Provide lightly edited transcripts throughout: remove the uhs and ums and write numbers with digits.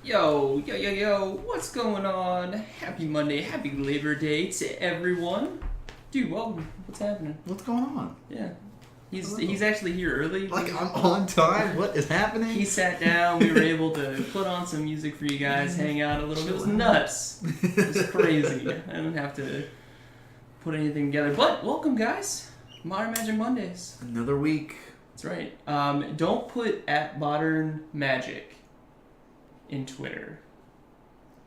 Yo, what's going on? Happy Monday, happy Labor Day to everyone. Dude, welcome. What's happening? What's going on? Yeah. He's actually here early. Like, I'm on time? What is happening? He sat down, we were able to put on some music for you guys, hang out a little bit. It was nuts. It was crazy. I didn't have to put anything together. But welcome, guys. Modern Magic Mondays. Another week. That's right. Don't put at Modern Magic in Twitter.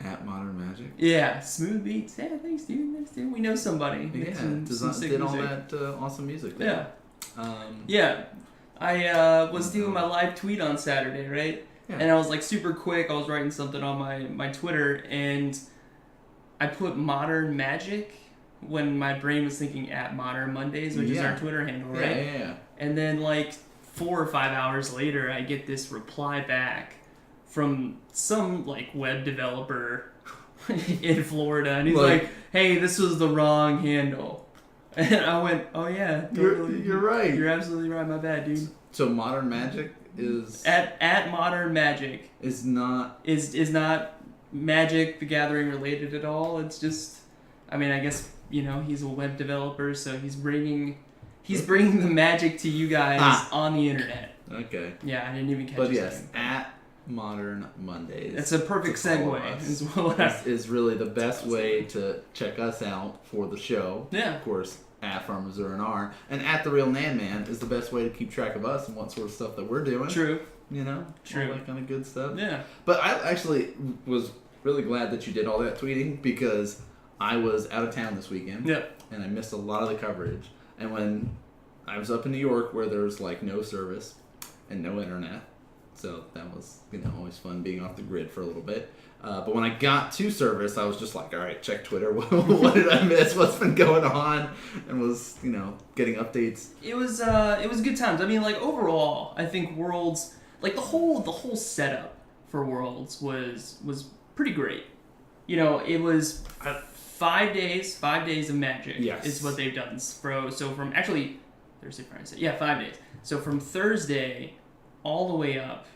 At Modern Magic? Yeah, smooth beats. Yeah, thanks, dude. Thanks, dude. We know somebody. Yeah, did all that awesome music there. Yeah. I was doing my live tweet on Saturday, right? Yeah. And I was like super quick. I was writing something on my Twitter, and I put Modern Magic when my brain was thinking at Modern Mondays, which is our Twitter handle, right? Yeah. And then like 4 or 5 hours later, I get this reply back from some like web developer in Florida, and he's like, "Hey, this was the wrong handle." And I went, "Oh yeah, totally. You're right. You're absolutely right. My bad, dude." So Modern Magic is at Modern Magic is not Magic the Gathering related at all. It's just, I mean, I guess he's a web developer, so he's bringing the magic to you guys on the internet. Okay. Yeah, I didn't even catch. But yes, at Modern Mondays. That's a perfect segue. Is really the best way to check us out for the show. Yeah. Of course, at Farmers R&R. And at The Real Nan Man is the best way to keep track of us and what sort of stuff that we're doing. True. All that kind of good stuff. Yeah. But I actually was really glad that you did all that tweeting because I was out of town this weekend. Yep. And I missed a lot of the coverage. And when I was up in New York where there's like no service and no internet, so that was always fun being off the grid for a little bit. But when I got to service, I was just like, all right, check Twitter. What did I miss? What's been going on? And was getting updates. It was good times. I mean, like overall, I think Worlds, like the whole setup for Worlds was pretty great. It was 5 days of Magic. Yes. Is what they've done. So from actually Thursday, Friday, 5 days. So from Thursday all the way up,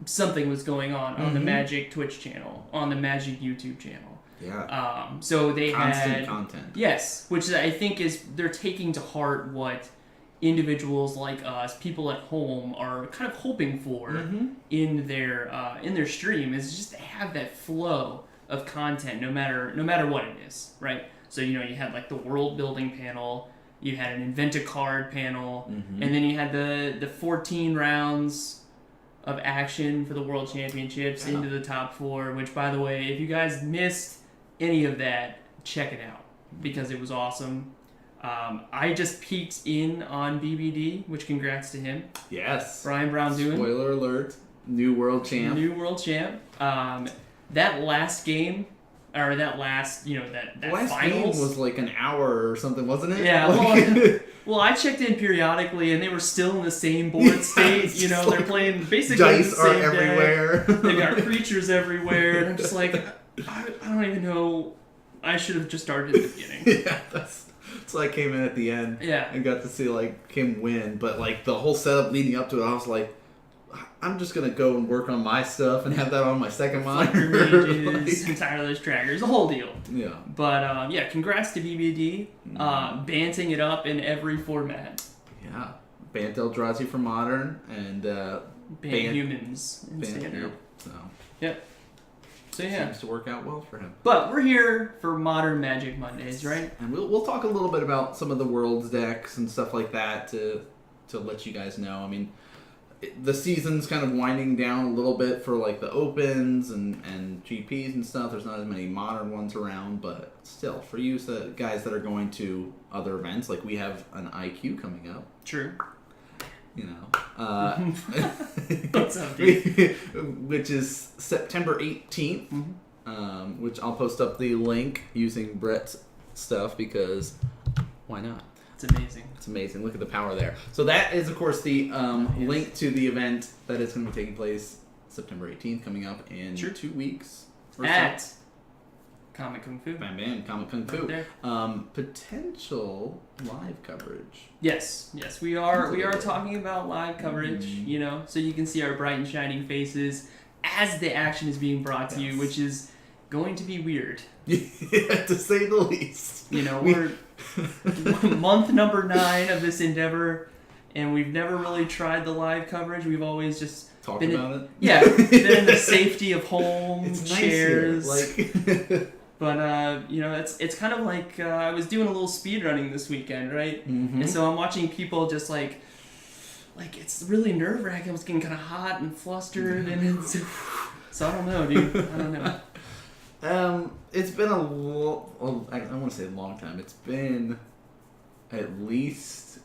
something was going on the Magic Twitch channel, on the Magic YouTube channel. Yeah. So they constant had content. Yes, which I think they're taking to heart what individuals like us, people at home, are kind of hoping for in their stream, is just to have that flow of content, no matter what it is, right? So you had like the world building panel. You had an invent a card panel, and then you had the 14 rounds of action for the World Championships into the top 4, which, by the way, if you guys missed any of that, check it out, because it was awesome. I just peeked in on BBD, which congrats to him. Yes. Brian Brown doing. Spoiler alert, new world champ. That last game, or that last, that last finals game was like an hour or something, wasn't it? Yeah, well, I checked in periodically, and they were still in the same board state. They're playing basically dice the same are everywhere. They've got creatures everywhere, and I'm just like, I don't even know. I should have just started at the beginning. Yeah, so I came in at the end. Yeah. And got to see him win, but the whole setup leading up to it, I was like, I'm just gonna go and work on my stuff and have that on my second monitor. Mages, tireless trackers, the whole deal. Yeah. But congrats to BBD, banting it up in every format. Yeah. Bant Eldrazi for Modern and Ban Humans in Standard. So. Yep. So yeah. Seems to work out well for him. But we're here for Modern Magic Mondays, right? And we'll talk a little bit about some of the Worlds decks and stuff like that to let you guys know. I mean, the season's kind of winding down a little bit for the Opens and GPs and stuff. There's not as many Modern ones around, but still, for you guys that are going to other events, like we have an IQ coming up. True. What's up, dude? Which is September 18th, which I'll post up the link using Brett's stuff because why not? It's amazing. It's amazing. Look at the power there. So that is, of course, the link to the event that is going to be taking place September 18th, coming up in 2 weeks. At Comic Kung Fu. Bam Bam, Comic Kung Fu. Right, potential live coverage. Yes, we are talking about live coverage, so you can see our bright and shining faces. as the action is being brought to you, Yes. which is going to be weird. Yeah, to say the least. You know, we're month number 9 of this endeavor, and we've never really tried the live coverage. We've always just Talk been about it. Yeah, been in the safety of home, It's chairs. nice here. Like, but you know, it's kind of like I was doing a little speed running this weekend, right? mm-hmm. And so I'm watching people just like it's really nerve wracking. I was getting kind of hot and flustered, and it's, so I don't know, dude. I don't know. It's been I want to say a long time. It's been at least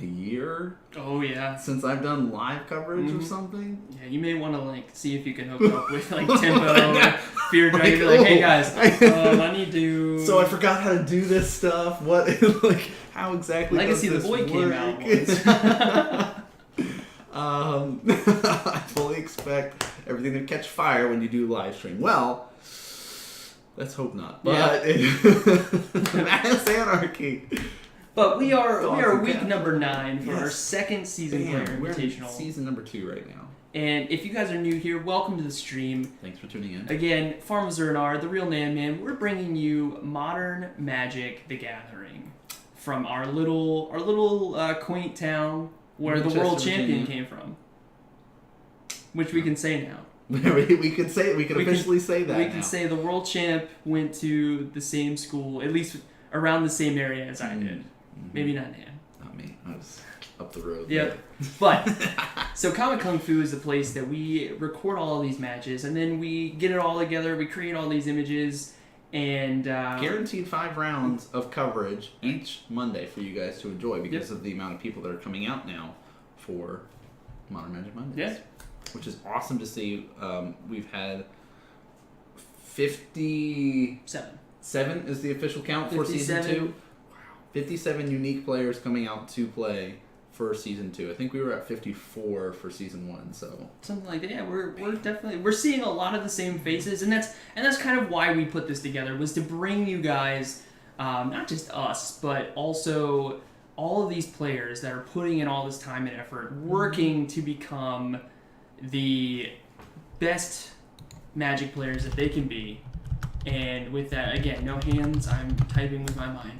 a year Oh yeah. since I've done live coverage Mhm. of something. Yeah, you may want to like see if you can hook up with like Tempo, Fear Dragon. Be like, oh, hey guys, I need to. So I forgot how to do this stuff. What like how exactly? Legacy does of the this Void came work? out I fully expect everything to catch fire when you do live stream. Well, let's hope not. But Mass Anarchy. But we are Awesome. week number 9 for Yes. our second season player We're in invitational. season number 2 right now. And if you guys are new here, welcome to the stream. Thanks for tuning in. Again, Farm Zernar, the real Nan Man, we're bringing you Modern Magic: The Gathering from our little quaint town where the world Winchester, champion Virginia. came from, which we can say now. we could say we can officially say that. We now. can say the world champ went to the same school, at least around the same area as I did. Mhm. Maybe not Nan. Not me. I was up the road. Yep. But so Comic Kung Fu is the place that we record all of these matches, and then we get it all together. We create all these images, and Guaranteed 5 rounds of coverage each Monday for you guys to enjoy because of the amount of people that are coming out now for Modern Magic Mondays. Yeah. Which is awesome to see. We've had 57 is the official count for season 57. 2. Wow. 57 unique players coming out to play for season 2. I think we were at 54 for season 1, so something like that. Yeah, we're definitely seeing a lot of the same faces, and that's kind of why we put this together, was to bring you guys, not just us, but also all of these players that are putting in all this time and effort, working to become the best Magic players that they can be. And with that, again, no hands. I'm typing with my mind.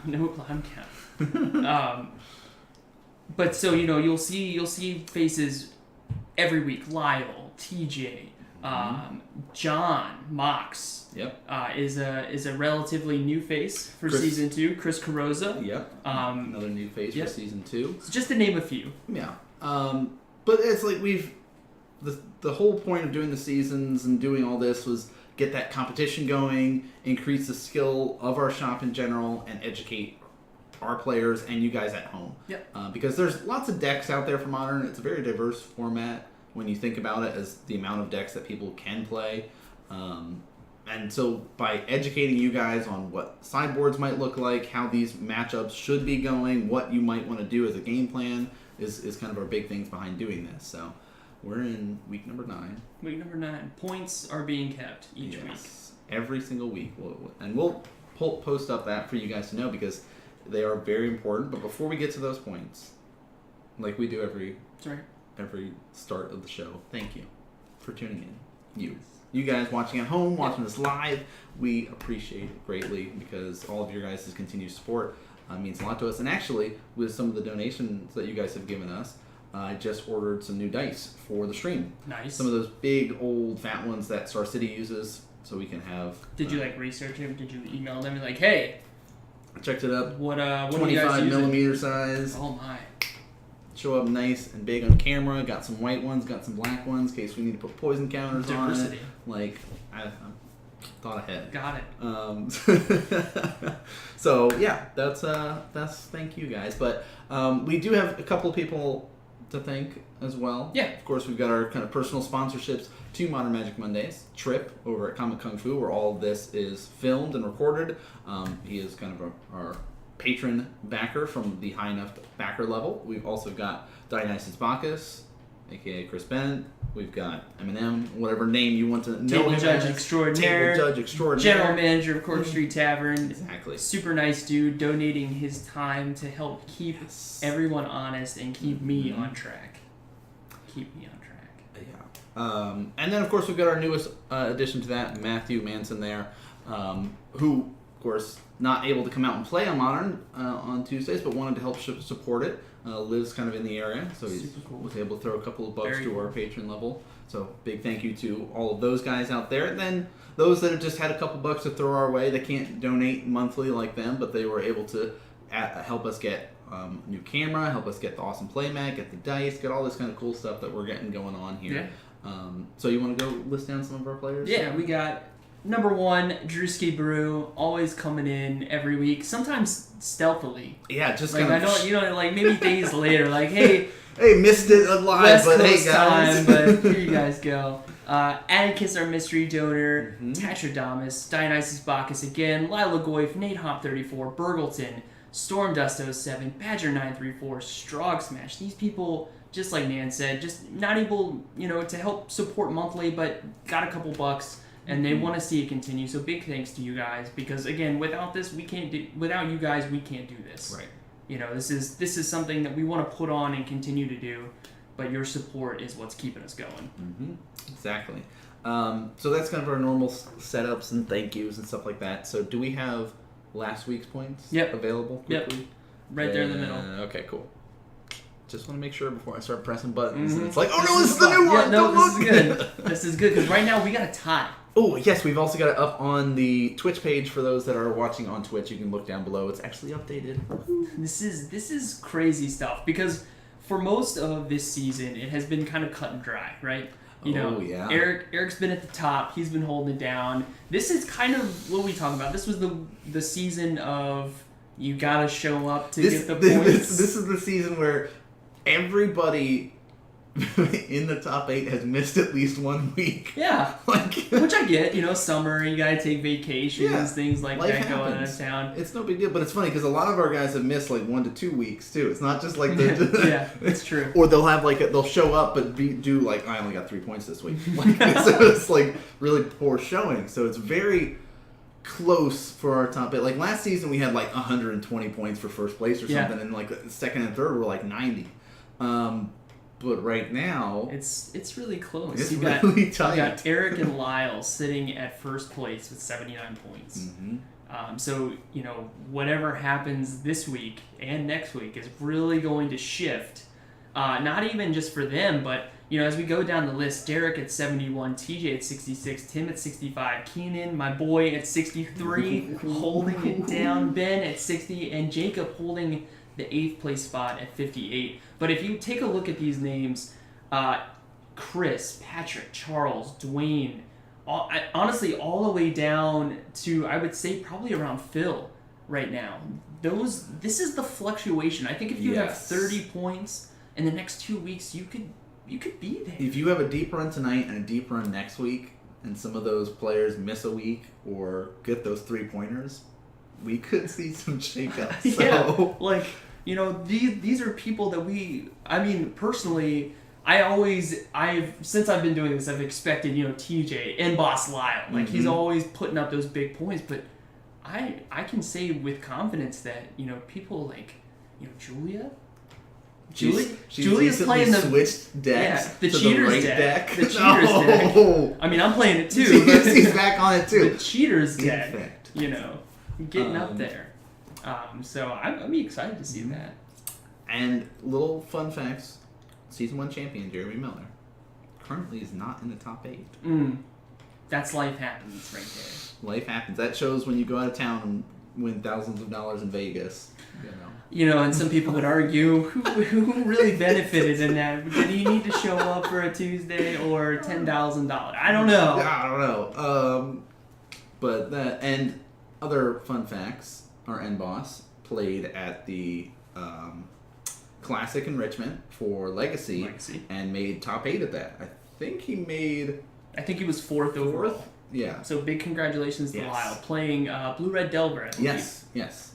No clown count. But so you'll see faces every week. Lyle, TJ, John, Mox. Yep. Is a relatively new face for Chris. season 2. Chris Carrozza. Yep. Another new face yep. for season 2. So just to name a few. Yeah. But it's like the whole point of doing the seasons and doing all this was get that competition going, increase the skill of our shop in general, and educate our players and you guys at home. Yep. Because there's lots of decks out there for Modern. It's a very diverse format when you think about it as the amount of decks that people can play. And so by educating you guys on what sideboards might look like, how these matchups should be going, what you might want to do as a game plan is kind of our big things behind doing this. So we're in week number 9. Week number 9. Points are being kept each week. Every single week. We'll post up that for you guys to know because they are very important. But before we get to those points, like we do every start of the show, thank you for tuning in. You guys watching at home, watching this live, we appreciate it greatly because all of your guys' continued support means a lot to us. And actually, with some of the donations that you guys have given us, I just ordered some new dice for the stream. Nice. Some of those big, old, fat ones that Star City uses, so we can have... Did you, research them? Did you email them and be like, hey... I checked it up. What are you 25 guys using? millimeter size. Oh, my. Show up nice and big on camera. Got some white ones, got some black ones in case we need to put poison counters Diversity. on it. I thought ahead. Got it. So yeah, that's thank you guys. But we do have a couple of people to thank as well. Yeah. Of course, we've got our kind of personal sponsorships to Modern Magic Mondays. Trip over at Comic Kung Fu, where all of this is filmed and recorded. He is kind of our patron backer from the high enough backer level. We've also got Dionysus Bacchus, aka Chris Bennett. We've got Eminem, whatever name you want to know Table him Judge as. Extraordinaire. Table Judge Extraordinaire. General Manager of Court Street Tavern. Exactly. Super nice dude, donating his time to help keep everyone honest and keep me on track. keep me on track. Yeah. And then, of course, we've got our newest addition to that, Matthew Manson there, who, of course, not able to come out and play on Modern on Tuesdays, but wanted to help support it. Lives kind of in the area, so he cool. was able to throw a couple of bucks Very to cool. our patron level. So big thank you to all of those guys out there. And then those that have just had a couple bucks to throw our way, they can't donate monthly like them, but they were able to help us get a new camera, help us get the awesome play mat, get the dice, get all this kind of cool stuff that we're getting going on here. Yeah. So you want to go list down some of our players? Yeah, we got number 1, Drewski Brew, always coming in every week, sometimes stealthily. Yeah, just Like, kind of... I don't, like maybe days later, like, hey, hey, missed it live, West but Coast hey, guys. time, but here you guys go. Atticus, our mystery donor, Mhm. Tatradamus, Dionysus Bacchus again, Lila Goyf, Nate Hop 34, Burgleton, Stormdust 07, Badger 934, Strog Smash. These people, just like Nan said, just not able, to help support monthly, but got a couple bucks, and they want to see it continue. So big thanks to you guys, because again, without you guys, we can't do this. Right. This is something that we want to put on and continue to do, but your support is what's keeping us going. Mm-hmm. Exactly. So that's kind of our normal setups and thank yous and stuff like that. So do we have last week's points available quickly? Yep. Right there in the middle. Okay, cool. Just want to make sure before I start pressing buttons. Mm-hmm. And it's like, oh no, this is the new one! No, Don't this look! is good. This is good, because right now we got a tie. Oh, yes, we've also got it up on the Twitch page for those that are watching on Twitch. You can look down below. It's actually updated. This is crazy stuff, because for most of this season, it has been kind of cut and dry, right? Yeah. Eric's been at the top. He's been holding it down. This is kind of what we talk about. This was the season of you gotta show up to get the points. This is the season where everybody in the top 8 has missed at least 1 week. Yeah, which I get. Summer, you gotta take vacations, things like life that, going out happens. of town. It's no big deal, but it's funny because a lot of our guys have missed like 1 to 2 weeks too. It's not just like yeah, it's true. Or they'll have they'll show up but do like, I only got 3 points this week. So it's like really poor showing. So it's very close for our top 8. Like last season we had like 120 points for first place or something, and like second and third were like 90. But right now it's really close. It's Tight. really You tight. got Eric and Lyle sitting at first place with 79 points. Mm-hmm. So whatever happens this week and next week is really going to shift. Not even just for them, but as we go down the list, Derek at 71, TJ at 66, Tim at 65, Keenan, my boy, at 63, holding it down, Ben at 60, and Jacob holding the 8th place spot at 58. But if you take a look at these names, Chris, Patrick, Charles, Dwayne, honestly all the way down to, I would say, probably around Phil right now. This is the fluctuation. I think if you have 30 points in the next 2 weeks, you could be there. If you have a deep run tonight and a deep run next week, and some of those players miss a week or get those 3-pointers, we could see some shakeups. Yeah, these are people that personally, since I've been doing this, I've expected, TJ and Boss Lyle. Like, he's always putting up those big points, but I can say with confidence that, people like, Julia. Julia's playing the switched decks. The to cheaters the right deck. deck. The cheaters deck. I mean, I'm playing it too. But He's back on it too. The cheaters deck. Fact. Getting up there. So I'm excited to see that. And little fun facts: Season 1 champion Jeremy Miller currently is not in the top 8. That's life happens right there. Life happens. That shows when you go out of town and win thousands of dollars in Vegas. And some people would argue, who really benefited in that? Did he need to show up for a Tuesday or $10,000? I don't know. I don't know. But that, and other fun facts, our end boss played at the Classic Enrichment for Legacy and made top 8 at that. I think he was 4th overall. Yeah. So big congratulations to Lyle, playing Blue Red Delver, I believe. Yes.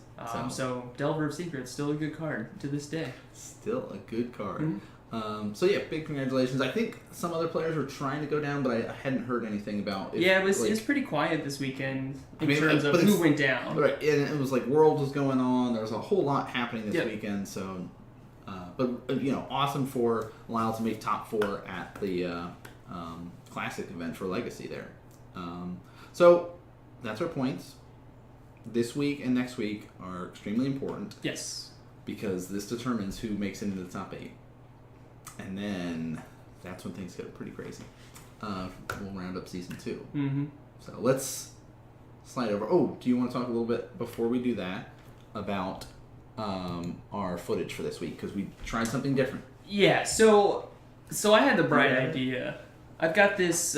So Delver of Secrets, still a good card to this day. Still a good card. So yeah, big congratulations. I think some other players were trying to go down, but I hadn't heard anything about it. Yeah, it was pretty quiet this weekend in terms of who went down. Right, and it was like World was going on. There was a whole lot happening this weekend, so But awesome for Lyle to make top 4 at the Classic event for Legacy there. So that's our points. This week and next week are extremely important. Yes. Because this determines who makes it into the top 8. And then that's when things get pretty crazy. We'll round up season 2. Mm-hmm. So let's slide over. Oh, do you want to talk a little bit before we do that about our footage for this week? Because we tried something different. Yeah. So I had the bright idea. I've got this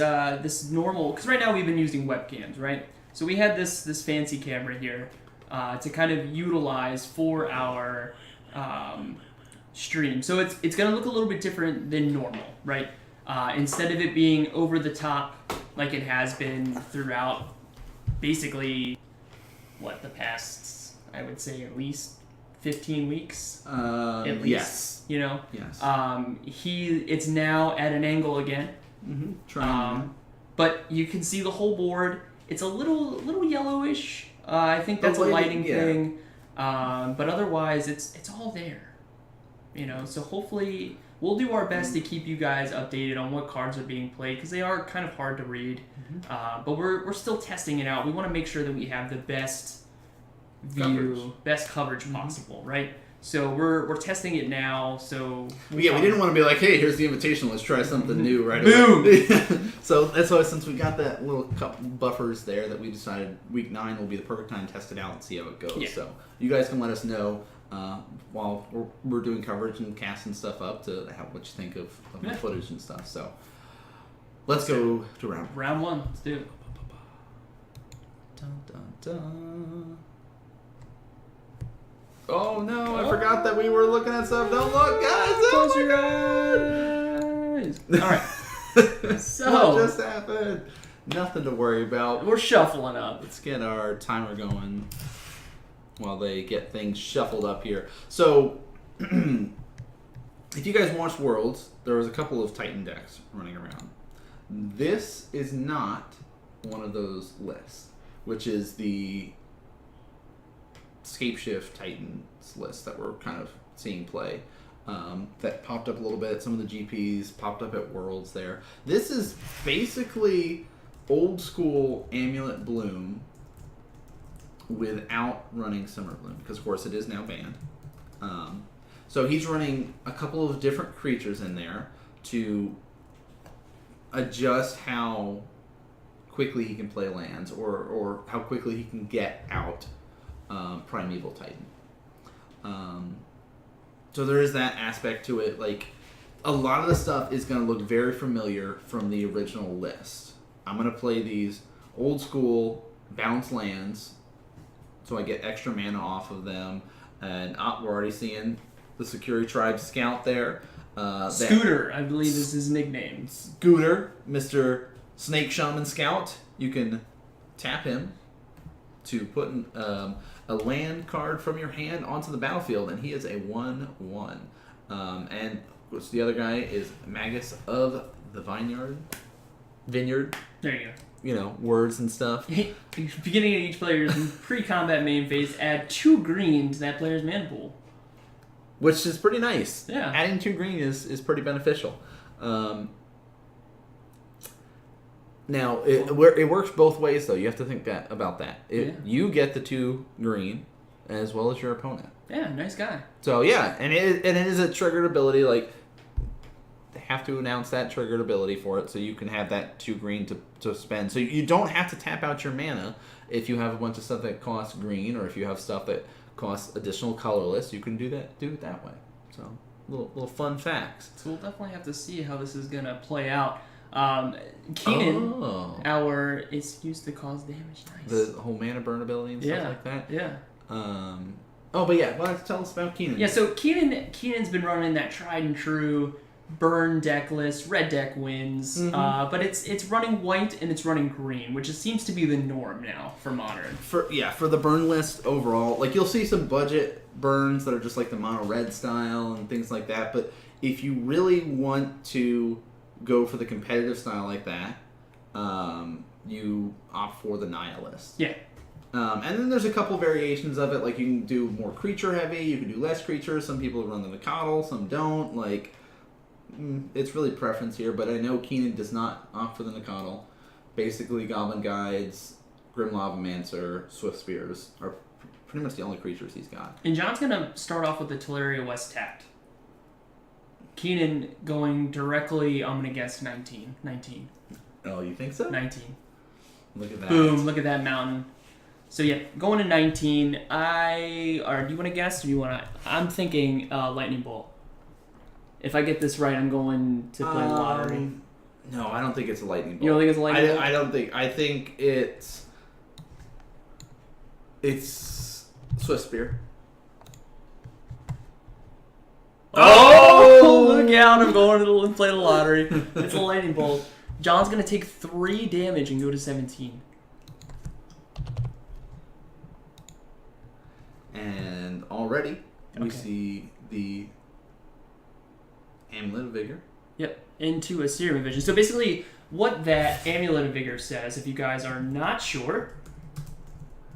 normal, because right now we've been using webcams, right? So we had this fancy camera here to kind of utilize for our stream. So it's going to look a little bit different than normal, right? Instead of it being over the top like it has been throughout basically, the past, I would say at least 15 weeks? At least, yes. Yes. It's now at an angle again. Mm-hmm. But you can see the whole board. It's a little yellowish. I think that's a lighting thing. But otherwise, it's all there. So hopefully we'll do our best to keep you guys updated on what cards are being played, because they are kind of hard to read. Mm-hmm. But we're still testing it out. We want to make sure that we have the best best coverage possible, right? So we're testing it now. So we didn't want to be like, hey, here's the invitation. Let's try something new right Boom! away. So that's why, since we got that little couple buffers there, that we decided week 9 will be the perfect time to test it out and see how it goes. Yeah. So you guys can let us know while we're doing coverage and casting stuff up to what you think of the footage and stuff. So let's go to round 1. Let's do it. Dun, dun, dun. Oh no, I forgot that we were looking at stuff. Don't look, guys! Close your eyes! Alright. So, what just happened? Nothing to worry about. We're shuffling up. Let's get our timer going while they get things shuffled up here. So, if you guys watched Worlds, there was a couple of Titan decks running around. This is not one of those lists, which is the Scapeshift Titans list that we're kind of seeing play. That popped up a little bit. Some of the GPs popped up at Worlds there. This is basically old school Amulet Bloom without running Summer Bloom, because of course it is now banned. So he's running a couple of different creatures in there to adjust how quickly he can play lands, or how quickly he can get out Primeval Titan. So there is that aspect to it. Like, a lot of the stuff is going to look very familiar from the original list. I'm going to play these old school bounce lands, so I get extra mana off of them. And we're already seeing the Security Tribe Scout there. Scooter, I believe is his nickname. Scooter, Mr. Snake Shaman Scout. You can tap him to put a land card from your hand onto the battlefield, and he is a 1/1. And of course, the other guy is Magus of the Vineyard. There you go. You know, words and stuff. Beginning of each player's pre-combat main phase, add 2 green to that player's mana pool. Which is pretty nice. Yeah. Adding 2 green is pretty beneficial. Now, it works both ways, though. You have to think about that. You get the 2 green, as well as your opponent. Yeah, nice guy. So, yeah, and it is a triggered ability. Like, they have to announce that triggered ability for it, so you can have that 2 green to spend. So you don't have to tap out your mana if you have a bunch of stuff that costs green, or if you have stuff that costs additional colorless. You can do it that way. So, little fun facts. So we'll definitely have to see how this is going to play out. Keenan, it's used to cause damage. Nice. The whole mana burn ability and stuff like that. Yeah. But yeah, why don't you tell us about Keenan? Yeah, so Keenan's been running that tried and true burn deck list. Red deck wins, but it's running white and it's running green, which seems to be the norm now for Modern. For the burn list overall, like, you'll see some budget burns that are just like the mono red style and things like that. But if you really want to go for the competitive style like that, you opt for the Naya list. Yeah. And then there's a couple variations of it. Like you can do more creature heavy, you can do less creatures. Some people run the Nacatl, some don't. Like it's really preference here. But I know Keenan does not opt for the Nacatl. Basically, Goblin Guides, Grim Lavamancer, Swift Spears are pretty much the only creatures he's got. And John's gonna start off with the Teleria West tapped. Keenan going directly, I'm gonna guess 19. Oh, you think so? 19. Look at that. Boom, look at that mountain. So yeah, going to 19, do you want to guess or do you want to? I'm thinking Lightning Bolt. If I get this right, I'm going to play the lottery. No, I don't think it's a Lightning Bolt. You don't think it's a Lightning Bolt? I don't think. I think it's Swift Spear. Oh, look out, I'm going to play the lottery. It's a Lightning Bolt. John's going to take 3 damage and go to 17. And already we see the Amulet of Vigor. Yep, into a Serum Vision. So basically, what that Amulet of Vigor says, if you guys are not sure,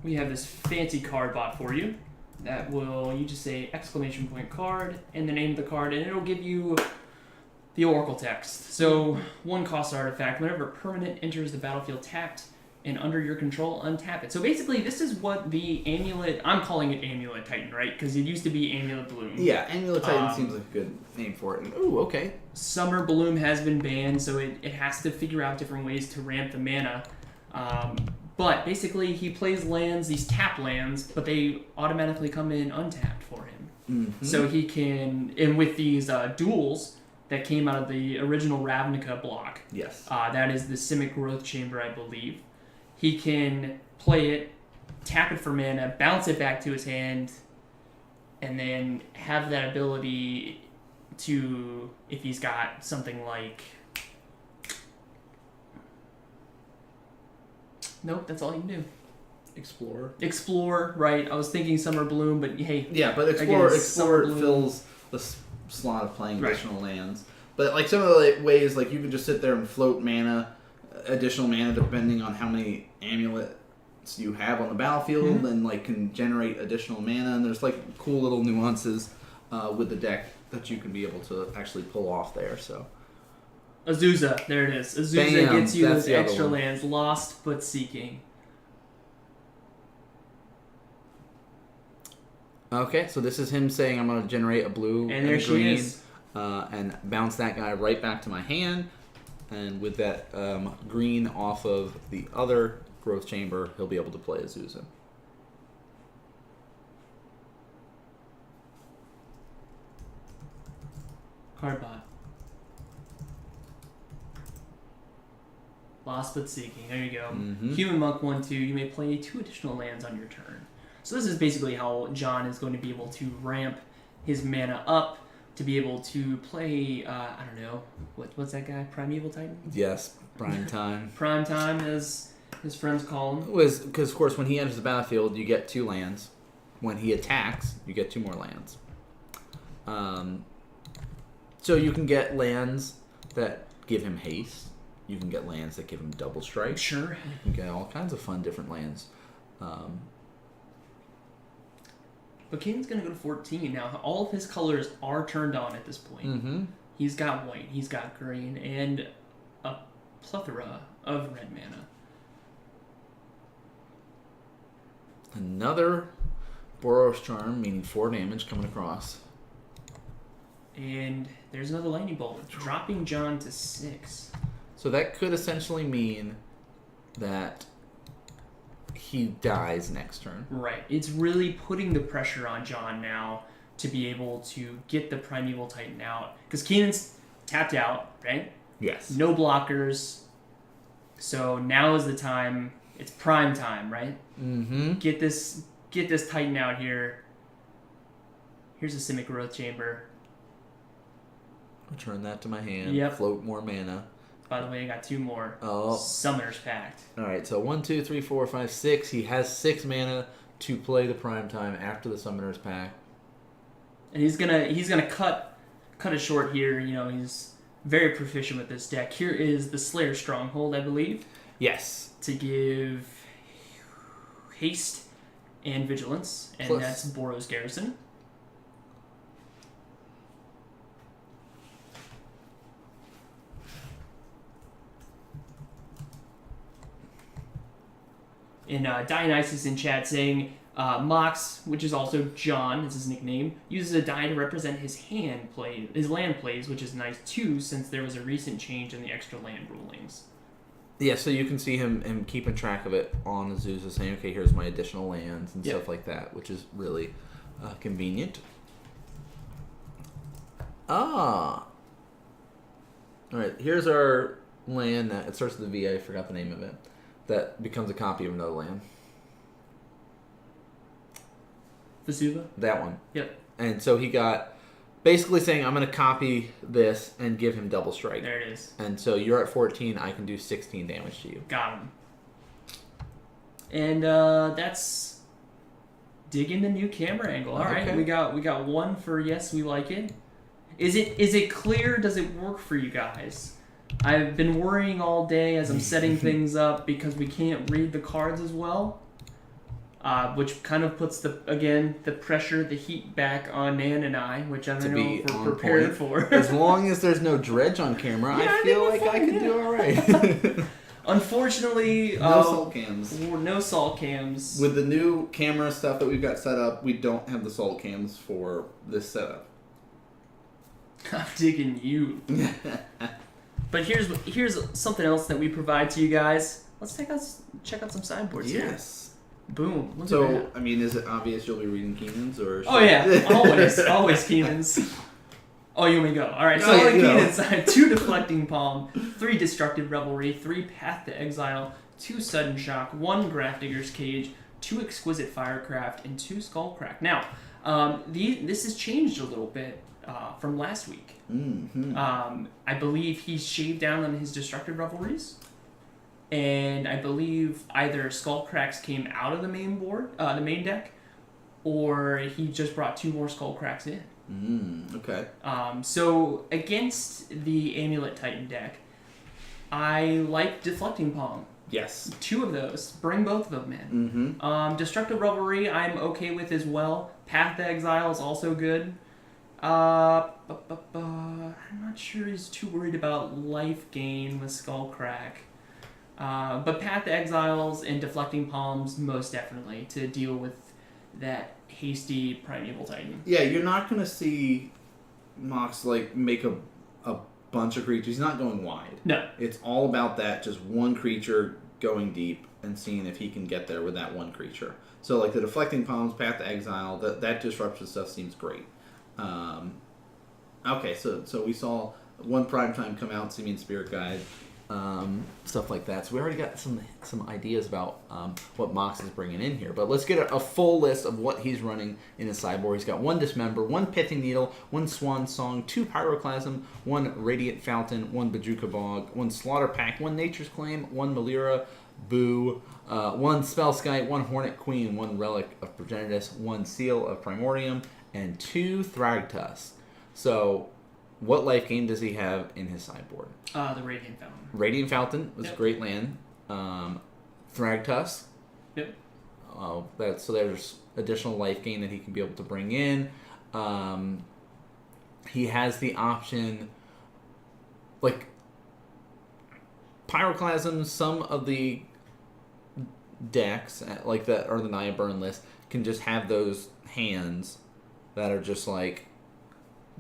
we have this fancy card bot for you. That will, you just say exclamation point card and the name of the card, and it'll give you the Oracle text. So, 1 cost artifact. Whenever a permanent enters the battlefield tapped and under your control, untap it. So basically, this is what the Amulet... I'm calling it Amulet Titan, right? Because it used to be Amulet Bloom. Yeah, Amulet Titan seems like a good name for it. Ooh, okay. Summer Bloom has been banned, so it has to figure out different ways to ramp the mana. But basically, he plays lands, these tap lands, but they automatically come in untapped for him. Mm-hmm. So he can... And with these duels that came out of the original Ravnica block... Yes. That is the Simic Growth Chamber, I believe. He can play it, tap it for mana, bounce it back to his hand, and then have that ability to, if he's got something like... Nope, that's all he can do. Explore, right. I was thinking Summer Bloom, but hey... Yeah, but Explore fills the slot of playing additional lands. But like some of the ways, like you can just sit there and float mana, additional mana depending on how many amulets you have on the battlefield, and like can generate additional mana. And there's like cool little nuances with the deck that you can be able to actually pull off there. So Azusa, there it is. Azusa gets you those extra lands, lost but seeking. Okay, so this is him saying I'm going to generate a blue and there a green, she is. And bounce that guy right back to my hand. And with that green off of the other growth chamber, he'll be able to play Azusa. Cardbot. Lost but seeking. There you go. Mm-hmm. Human Monk 1/2. You may play 2 additional lands on your turn. So this is basically how John is going to be able to ramp his mana up to be able to play, I don't know, what's that guy? Primeval Titan? Yes, prime time. Prime time, as his friends call him. Because, of course, when he enters the battlefield, you get 2 lands. When he attacks, you get 2 more lands. So you can get lands that give him haste. You can get lands that give him double strike. Sure. You can get all kinds of fun different lands. But Kane's going to go to 14. Now, all of his colors are turned on at this point. Mm-hmm. He's got white, he's got green, and a plethora of red mana. Another Boros Charm, meaning 4 damage coming across. And there's another Lightning Bolt, dropping John to 6. So that could essentially mean that he dies next turn. Right. It's really putting the pressure on John now to be able to get the Primeval Titan out. Because Keenan's tapped out, right? Yes. No blockers. So now is the time. It's prime time, right? Mm-hmm. Get this Titan out here. Here's a Simic Growth Chamber. Return that to my hand. Yep. Float more mana. By the way, I got 2 more. Oh. Summoner's Pact. Alright, so 1, 2, 3, 4, 5, 6. He has 6 mana to play the prime time after the Summoner's Pact. And he's gonna cut it short here. You know, he's very proficient with this deck. Here is the Slayer Stronghold, I believe. Yes. To give haste and vigilance, and Plus. that's Boros Garrison. And Dionysus in chat saying, Mox, which is also John, is his nickname, uses a die to represent his land plays, which is nice too, since there was a recent change in the extra land rulings. Yeah, so you can see him keeping track of it on Azusa, saying, okay, here's my additional lands and stuff like that, which is really convenient. All right, here's our land that it starts with a V. I forgot the name of it. That becomes a copy of another land. Vesuva? That one. Yep. And so he got basically saying, I'm going to copy this and give him double strike. There it is. And so you're at 14, I can do 16 damage to you. Got him. And that's digging the new camera angle. All right, Okay. we got one for yes, we like it. Is it clear? Does it work for you guys? I've been worrying all day as I'm setting things up because we can't read the cards as well, which kind of puts the pressure, the heat back on Nan and I, which I don't know if we're prepared for. As long as there's no dredge on camera, I feel like I can do all right. Unfortunately, no salt cams. No salt cams. With the new camera stuff that we've got set up, we don't have the salt cams for this setup. I'm digging you. But here's something else that we provide to you guys. Let's check out some sideboards here. Yes. Boom. Look at So, that. I mean, is it obvious you'll be reading Keenan's or? Oh yeah, always Keenan's. Oh, you want me to go? All right. So No, on you know. Keenan's side, 2 Deflecting Palm, 3 Destructive Revelry, 3 Path to Exile, 2 Sudden Shock, 1 Grafdigger's Cage, 2 Exquisite Firecraft, and 2 Skullcrack. Now, this has changed a little bit from last week. Mm-hmm. I believe he shaved down on his Destructive Revelries, and I believe either Skullcracks came out of the main board, the main deck, or he just brought 2 more Skullcracks in. Okay. So against the Amulet Titan deck, I like Deflecting Palm. Yes. 2 of those. Bring both of them in. Mm-hmm. Destructive Revelry, I'm okay with as well. Path to Exile is also good. I'm not sure he's too worried about life gain with Skullcrack. But Path to Exiles and Deflecting Palms, most definitely, to deal with that hasty Primeval Titan. Yeah, you're not going to see Mox make a bunch of creatures. He's not going wide. No. It's all about that, just one creature going deep and seeing if he can get there with that one creature. So the Deflecting Palms, Path to Exile, that disruption stuff seems great. Okay, so we saw one Primetime come out, Simeon Spirit Guide, stuff like that. So we already got some ideas about what Mox is bringing in here. But let's get a full list of what he's running in his sideboard. He's got 1 Dismember, 1 Pithing Needle, 1 Swan Song, 2 Pyroclasm, 1 Radiant Fountain, 1 Bajuka Bog, 1 Slaughter Pack, 1 Nature's Claim, 1 Melira, Boo, 1 Spellskite, 1 Hornet Queen, 1 Relic of Progenitus, 1 Seal of Primordium, and 2 Thragtusk. So, what life gain does he have in his sideboard? The Radiant Fountain. Radiant Fountain was a great land. Thragtusk. Yep. So there's additional life gain that he can be able to bring in. He has the option, Pyroclasm. Some of the decks, that or the Naya burn list, can just have those hands that are just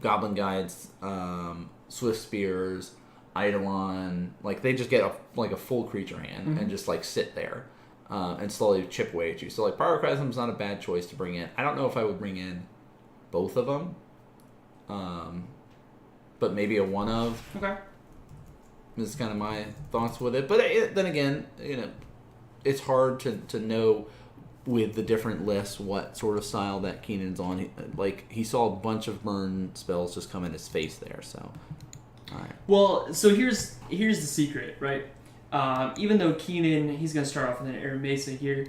Goblin Guides, Swift Spears, Eidolon. They just get a full creature hand and just sit there and slowly chip away at you. So Pyroclasm's not a bad choice to bring in. I don't know if I would bring in both of them, but maybe a one of. Okay. This is kind of my thoughts with it. But then again, it's hard to know with the different lists what sort of style that Keenan's on. He saw a bunch of burn spells just come in his face there, so alright. Well, so here's the secret, right? Even though Keenan, he's going to start off with an Air Mesa here,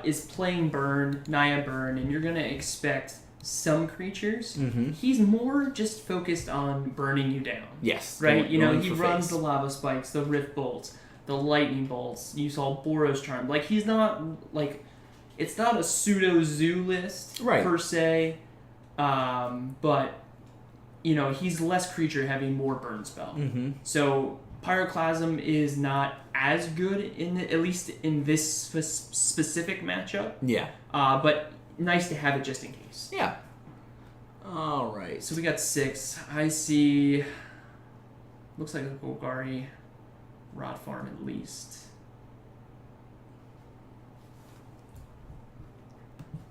is playing burn, Naya burn, and you're going to expect some creatures. He's more just focused on burning you down. Yes. Right? He for runs face. the lava spikes, the rift bolts, the lightning bolts. You saw Boros Charm. He's not It's not a pseudo zoo list per se, but he's less creature heavy, more burn spell. Mm-hmm. So Pyroclasm is not as good at least in this specific matchup. Yeah. But nice to have it just in case. Yeah. All right. So we got 6. I see. Looks like a Golgari Rod Farm at least.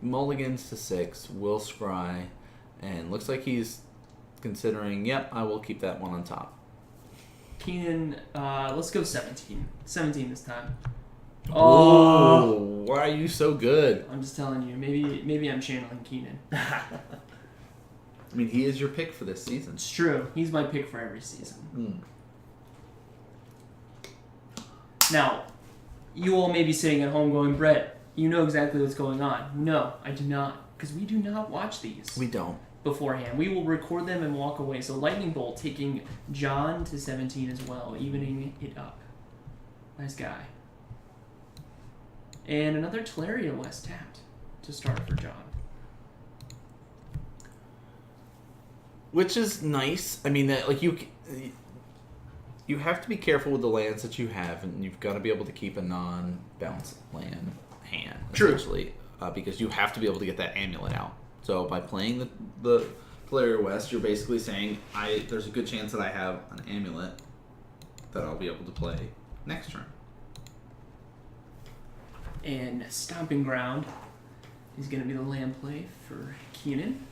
Mulligans to 6, will scry, and looks like he's considering, yep, I will keep that one on top. Keenan, let's go 17. 17 this time. Oh, why are you so good? I'm just telling you, maybe I'm channeling Keenan. I mean, he is your pick for this season. It's true. He's my pick for every season. Now, you all may be sitting at home going, Brett, you know exactly what's going on. No, I do not, because we do not watch these. We don't. Beforehand. We will record them and walk away. So Lightning Bolt taking John to 17 as well, evening it up. Nice guy. And another Teleria West tapped to start for John. Which is nice. I mean, that like you have to be careful with the lands that you have, and you've got to be able to keep a non-bounce land hand, essentially, because you have to be able to get that amulet out. So by playing the Teleria West, you're basically saying, there's a good chance that I have an amulet that I'll be able to play next turn. And Stomping Ground is going to be the land play for Keenan.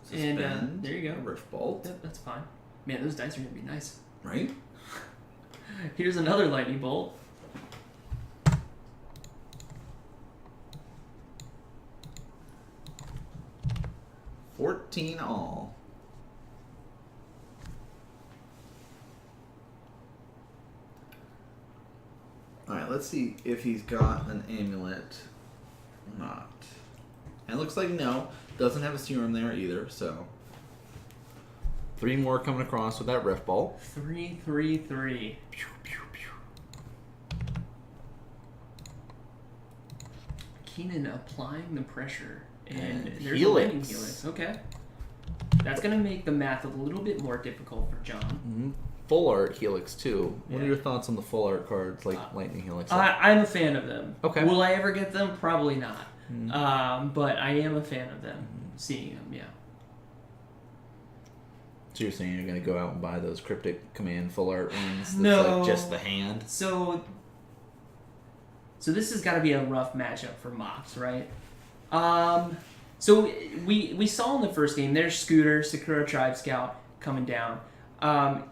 Suspend, and there you go. Rift Bolt. Yep, that's fine. Man, those dice are going to be nice. Right? Here's another Lightning Bolt. $14 all. Alright, let's see if he's got an amulet or not. And it looks like no. Doesn't have a serum there either, so. 3 more coming across with that Rift Bolt. 3, 3, 3. Pew, pew, pew. Keenan applying the pressure. And there's Helix. a Lightning Helix. Okay. That's going to make the math a little bit more difficult for John. Mm-hmm. Full art Helix, too. What are Yeah. your thoughts on the full art cards like Lightning Helix? I'm a fan of them. Okay. Will I ever get them? Probably not. Mm-hmm. But I am a fan of them. Seeing them, yeah. So you're saying you're going to go out and buy those Cryptic Command full art ones? That's No. like just the hand? So this has got to be a rough matchup for Mox, right? So we saw in the first game, there's Scooter, Sakura Tribe Scout coming down.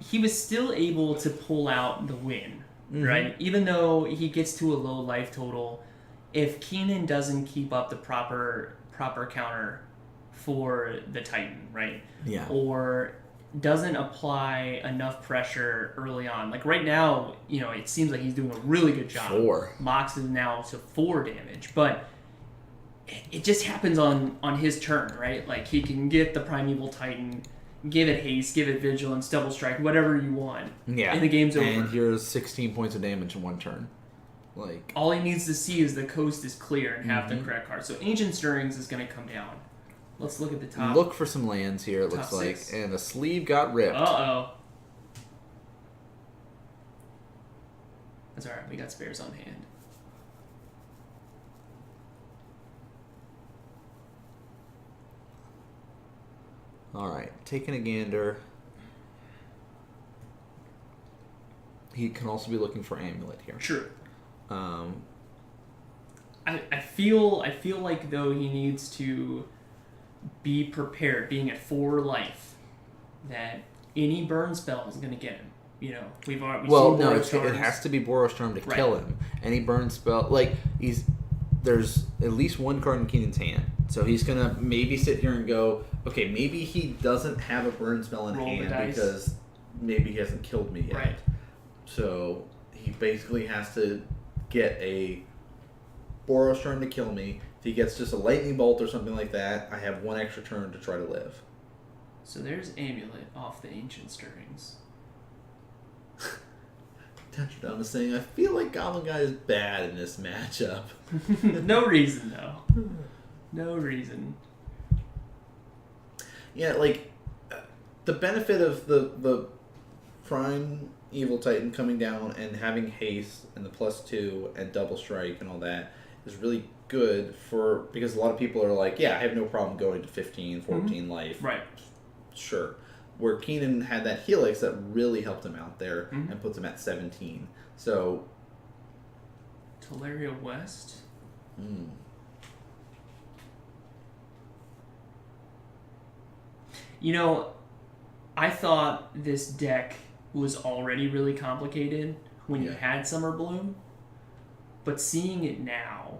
He was still able to pull out the win, right? Even though he gets to a low life total, if Keenan doesn't keep up the proper counter for the Titan, right? Yeah. Or doesn't apply enough pressure early on. Like right now, it seems like he's doing a really good job. 4. Mox is now to 4 damage, but it just happens on his turn, right? Like he can get the Primeval Titan, give it haste, give it vigilance, double strike, whatever you want. Yeah. And the game's over. And here's 16 points of damage in 1 turn. Like all he needs to see is the coast is clear and have the correct card. So Ancient Stirrings is going to come down. Let's look at the top. Look for some lands here, it looks top like. 6. And the sleeve got ripped. Uh-oh. That's alright, we got spares on hand. Alright, taking a gander. He can also be looking for Amulet here. True. Um, I feel like though he needs to be prepared, being at 4 life, that any burn spell is going to get him. We've already well, seen no, Boros Charms. it has to be Boros Charm to kill him. Any burn spell, there's at least 1 card in Keenan's hand. So he's going to maybe sit here and go, okay, maybe he doesn't have a burn spell in Roll the hand dice. because maybe he hasn't killed me yet. Right. So he basically has to get a Boros Charm to kill me. If he gets just a Lightning Bolt or something like that, I have 1 extra turn to try to live. So there's Amulet off the Ancient Stirrings. Tetradon is saying, I feel like Goblin Guy is bad in this matchup. No reason, though. No reason. Yeah, like, the benefit of the Prime Evil Titan coming down and having haste and the +2 and double strike and all that is really good because a lot of people are like, yeah, I have no problem going to 15, 14 life. Right. Sure. Where Keenan had that Helix that really helped him out there and puts him at 17. So. Teleria West? You know, I thought this deck was already really complicated when you had Summer Bloom, but seeing it now,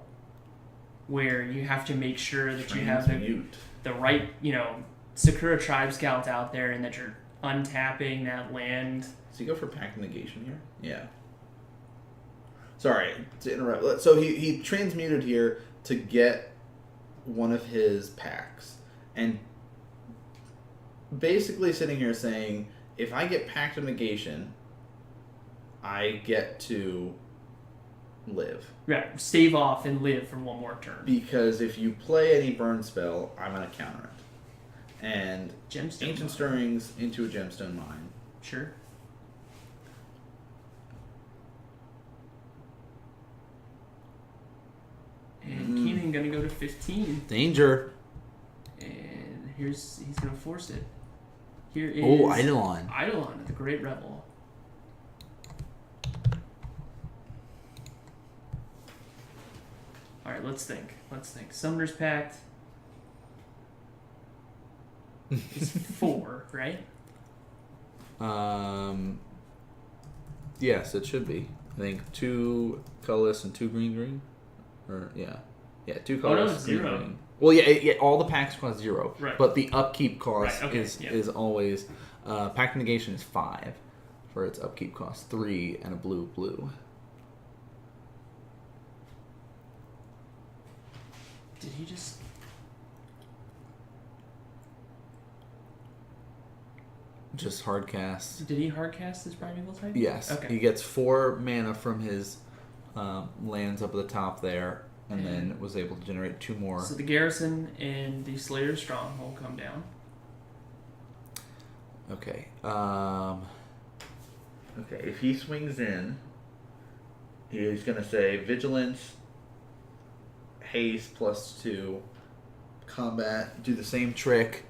where you have to make sure that you have the right, Sakura Tribe Scouts out there and that you're untapping that land. Does he go for Pact Negation here? Yeah. Sorry to interrupt. So he transmuted here to get one of his packs. And basically sitting here saying, if I get Pact of Negation, I get to live. Yeah, stave off and live for one more turn. Because if you play any burn spell, I'm going to counter it. And Gemstone Ancient Mine. Stirrings into a Gemstone Mine. Sure. And Keenan gonna go to 15. Danger. And he's gonna force it. Here is Eidolon. Eidolon, the Great Rebel. Alright, let's think. Summoner's Pact is 4, right? Yes, it should be. I think 2 colorless and 2 green. Or 2 colorless. it's 0. Green. Well, yeah, all the packs cost 0. Right. But the upkeep cost Right, okay, is always Pact Negation is 5 for its upkeep cost, 3 and a blue. Did he just... Just hard cast. Did he hard cast his Primeval Titan? Yes. Okay. He gets 4 mana from his lands up at the top there, and then was able to generate 2 more. So the Garrison and the Slayer's Stronghold come down. Okay. Okay, if he swings in, he's going to say Vigilance, Haste +2, Combat, do the same trick,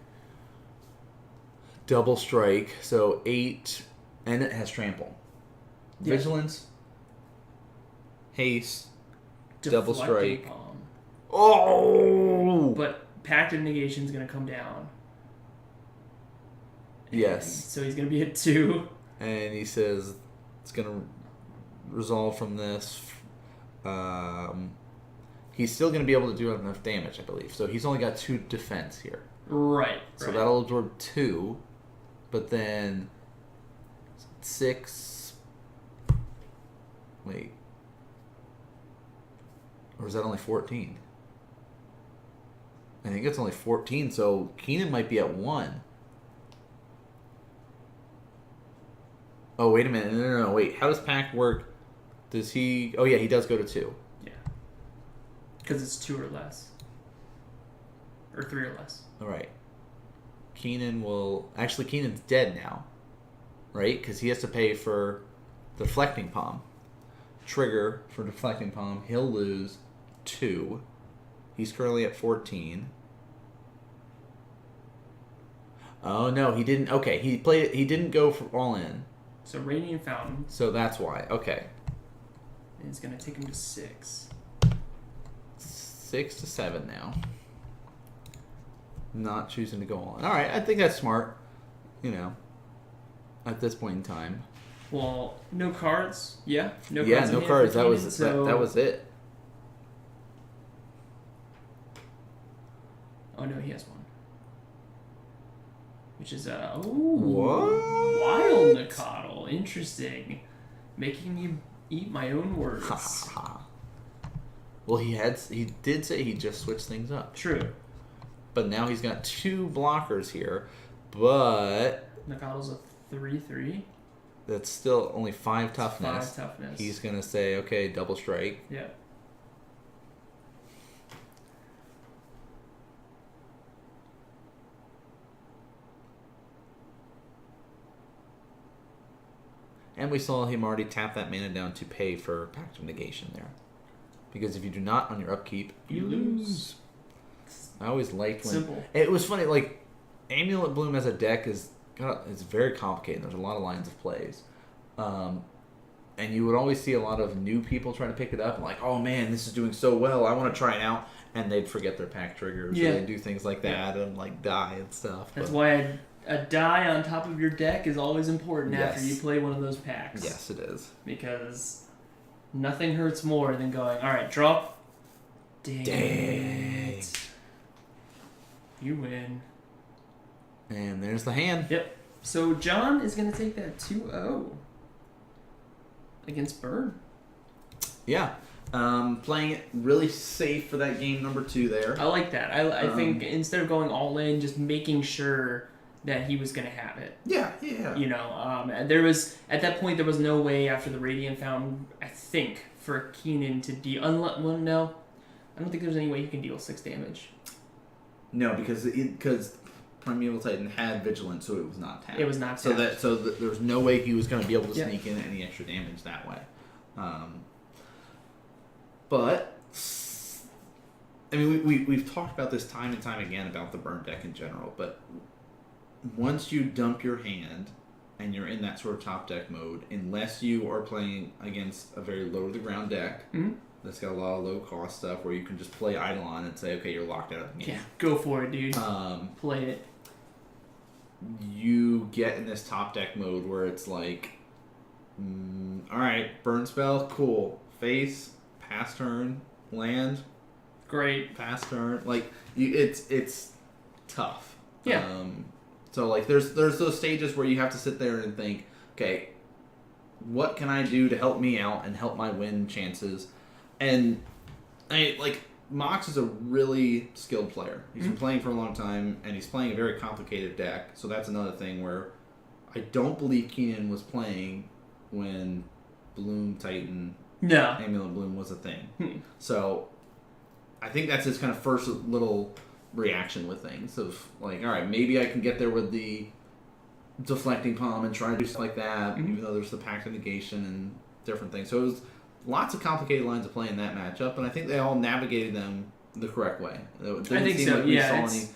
Double Strike, so 8, and it has Trample. Yeah. Vigilance, Haste, Double Deflecting Strike. Palm. Oh! But Pact of Negation is going to come down. Yes. So he's going to be at 2. And he says it's going to resolve from this. He's still going to be able to do enough damage, I believe. So he's only got 2 defense here. Right. So that'll absorb 2. But then 6. Wait. Or is that only 14? I think it's only 14, so Keenan might be at 1. Oh, wait a minute. No. Wait. How does Pact work? Does he... Oh, yeah, he does go to 2. Yeah. Because it's 2 or less. Or 3 or less. All right. Keenan will... Actually, Keenan's dead now. Right? Because he has to pay for Deflecting Palm. Trigger for Deflecting Palm. He'll lose 2. He's currently at 14. Oh, no, he didn't... Okay, he didn't go for all in. So Radiant Fountain. So that's why. Okay. And it's going to take him to 6. 6 to 7 now. Not choosing to go on. All right, I think that's smart. At this point in time. Well, no cards. Yeah, no cards. Yeah, no cards. That was so... that was it. Oh no, he has one. Which is What? Wild Nicodle. Interesting. Making me eat my own words. Well, he did say he just switched things up. True. But now he's got 2 blockers here. But Nicodle's a 3/3. that's still only 5 toughness. 5 toughness. He's going to say, okay, double strike. Yeah. And we saw him already tap that mana down to pay for Pact of Negation there. Because if you do not on your upkeep, you lose. I always liked when... Simple. It was funny, like, Amulet Bloom as a deck is it's very complicated. There's a lot of lines of plays. And you would always see a lot of new people trying to pick it up and like, oh man, this is doing so well, I want to try it out. And they'd forget their pack triggers. Yeah. Or they'd do things like that and like die and stuff. That's why a die on top of your deck is always important after you play one of those packs. Yes, it is. Because nothing hurts more than going, alright, draw. Dang it. You win. And there's the hand. Yep. So John is going to take that 2-0 against Burn. Yeah. Playing it really safe for that game number 2 there. I like that. I think instead of going all in, just making sure that he was going to have it. Yeah. You know, there was, at that point, there was no way after the Radiant Fountain, I think, for Keenan to deal... Well, no. I don't think there's any way he can deal 6 damage. No, because Primeval Titan had Vigilance, so it was not tapped. It was not tapped. So there was no way he was going to be able to sneak in any extra damage that way. But I mean, we've talked about this time and time again about the burn deck in general. But once you dump your hand and you're in that sort of top deck mode, unless you are playing against a very low to the ground deck. Mm-hmm. That's got a lot of low cost stuff where you can just play Eidolon and say, okay, you're locked out of the game. Yeah, go for it, dude. Play it. You get in this top deck mode where it's like, alright, burn spell, cool. Face, pass turn, land, great. pass turn. Like, it's tough. Yeah. So, like, there's those stages where you have to sit there and think, okay, what can I do to help me out and help my win chances? And Mox is a really skilled player. He's been playing for a long time, and he's playing a very complicated deck. So that's another thing where I don't believe Keenan was playing when Bloom Titan, Amulet Bloom was a thing. So I think that's his kind of first little reaction with things of like, all right, maybe I can get there with the deflecting palm and try to do stuff like that, even though there's the Pact of Negation and different things. So it was lots of complicated lines of play in that matchup, and I think they all navigated them the correct way. It didn't I think seem so. like we Yeah, saw any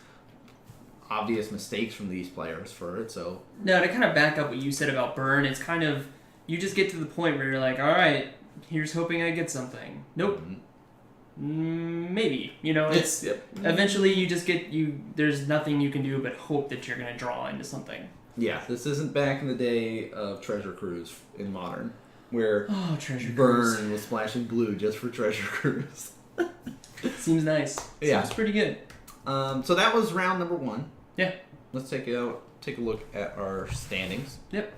obvious mistakes from these players for it. So no, to kind of back up what you said about burn, it's kind of you just get to the point where you're like, all right, here's hoping I get something. Nope. Maybe, you know, it's eventually you just get there's nothing you can do but hope that you're going to draw into something. Yeah, this isn't back in the day of Treasure Cruise in Modern, where Treasure Burn Cruise was splashing blue just for Treasure Cruise. Seems nice. Yeah. Seems pretty good. So that was round number 1. Yeah. Let's take a look at our standings. Yep.